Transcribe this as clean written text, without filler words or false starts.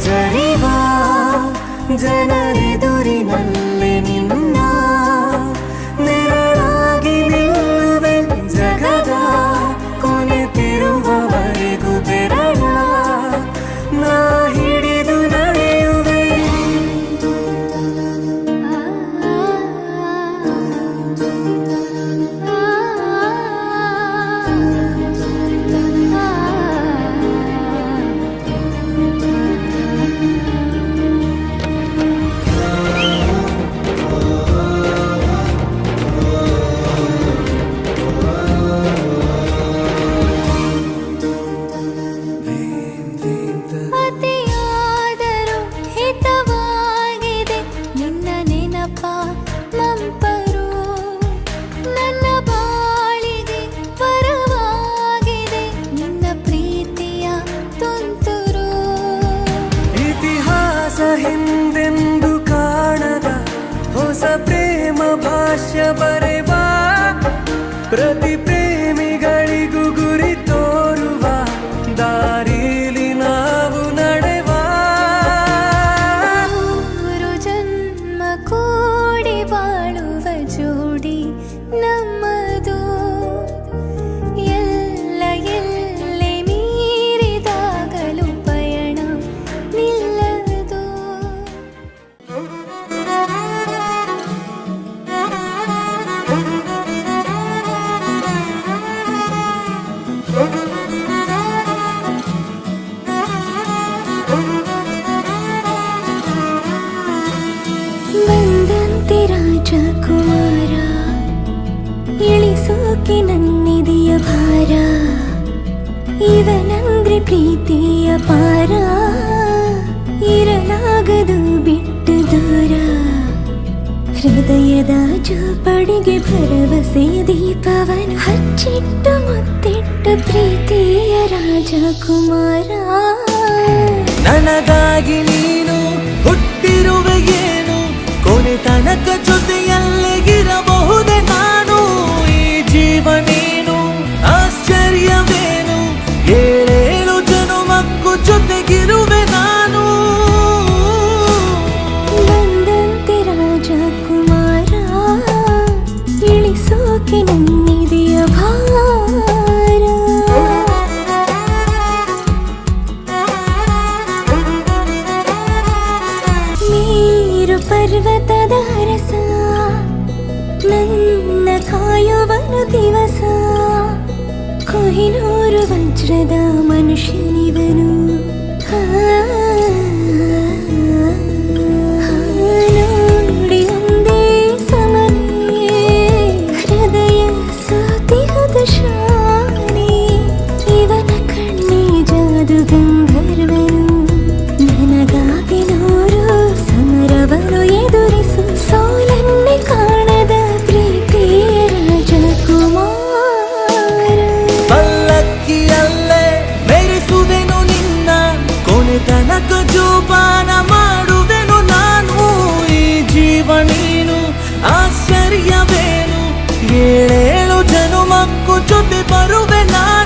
ಜರಿವಾ ಜನರೆದುರಿನಲ್ಲಿ ನಿನ್ನ ನೆರಳಾಗಿ ನಿಲ್ಲುವೆ ಜಗದ ಕೊನೆತಿರುವವರೆಗೂ ಬೆರಳ ನಾ ಹಿಡಿದು ನಡೆಯುವೆ. ಅತಿಯಾದರೂ ಹಿತವಾಗಿದೆ ನಿನ್ನ ನೆನಪ ಮಂಪರು, ನನ್ನ ಬಾಳಿಗೆ ವರವಾಗಿದೆ ನಿನ್ನ ಪ್ರೀತಿಯ ತುಂತುರು. ಇತಿಹಾಸ ಹಿಂದೆಂದು ಕಾಣದ ಹೊಸ ಪ್ರೇಮ ಭಾಷ್ಯ ಬರೆವಾ, ಪ್ರತಿ ಪ್ರೇಮಿಗಳಿಗೂ ಗುರಿ ತೋರುವ ದಾರಿಲಿ ನಾವು ನಡೆವಾ. ಮೂರು ಜನ್ಮ ಕೂಡಿ ಬಾಳುವ ಜೋಡಿ ನಮ್ಮದು, ಎಲ್ಲ ಎಲ್ಲೆ ಮೀರಿದಾಗಲೂ ಪಯಣ ನಿಲ್ಲದು. ಬಂದಂತೆ ರಾಜಕುಮಾರ, ಇಳಿಸೋಕೆ ನನ್ನಿದೆಯ ಭಾರ, ಇವನಂದ್ರೆ ಪ್ರೀತಿಯ ಪಾರ, ಇರಲಾಗದು ಬಿಟ್ಟು ದೂರ. ಹೃದಯದ ಜೋಪಡಿಗೆ ಭರವಸೆಯ ದೀಪವನು ಹಚ್ಚಿಟ್ಟು ಮುತ್ತಿಟ್ಟು ಪ್ರೀತಿಯ ರಾಜಕುಮಾರ. ನನಗಾಗಿ ನೀನು ಹುಟ್ಟಿರುವೆ ಏನು, ಕೊನೆ ತನಕ ಜೊತೆಯಲ್ಲಿಗಿರಬಹುದೇ ನಾನು. ಈ ಜೀವ ನೀನು ಆಶ್ಚರ್ಯವೇನು, ಏಳೇಳು ಜನುಮಕ್ಕೂ ಜೊತೆಗಿರುವೆ ನಾನು. ಬಂದಂತೆ ರಾಜಕುಮಾರ, ಇಳಿಸೋಕೆ ನನ್ನಿದೆಯ ಭಾರ. ನೀರು ಪರ್ವತದ ರಸ, ನನ್ನ ಕಾಯುವನು ದಿವಸ, ಕೊಹಿನೂರು ವಜ್ರದ ಮನುಷ್ಯನಿವನು. ನೋಡಿ ಒಂದೇ ಸಮನೆ ಹೃದಯ ಸೋತಿಹದ ಶಾನೆ, ಇವನ ಕಣ್ಣಿ ಜಾದು ಗಂಧರ್ವನು. ನನಗಾಗಿ ನೂರು ಸಮರವನ್ನು ಎದುರಿಸು, ಸೋಲನ್ನೇ ಕಾಣದ ಪ್ರೀತಿಯ ರಾಜಕುಮಾರ. ಪಲ್ಲಕ್ಕಿಯಲ್ಲೇ ಮೆರೆಸುವೆನು ನಿನ್ನ, ಕೊನೆ ತನಕ ಜೋಪಾನ ಮಾಡುವೆನು ನಾನು. ಈ ಜೀವ ನೀನು ಆಶ್ಚರ್ಯವೇನು, ಏಳೇಳು ಜನುಮಕ್ಕೂ ಜೊತೆ ಬರುವೆ ನಾನು.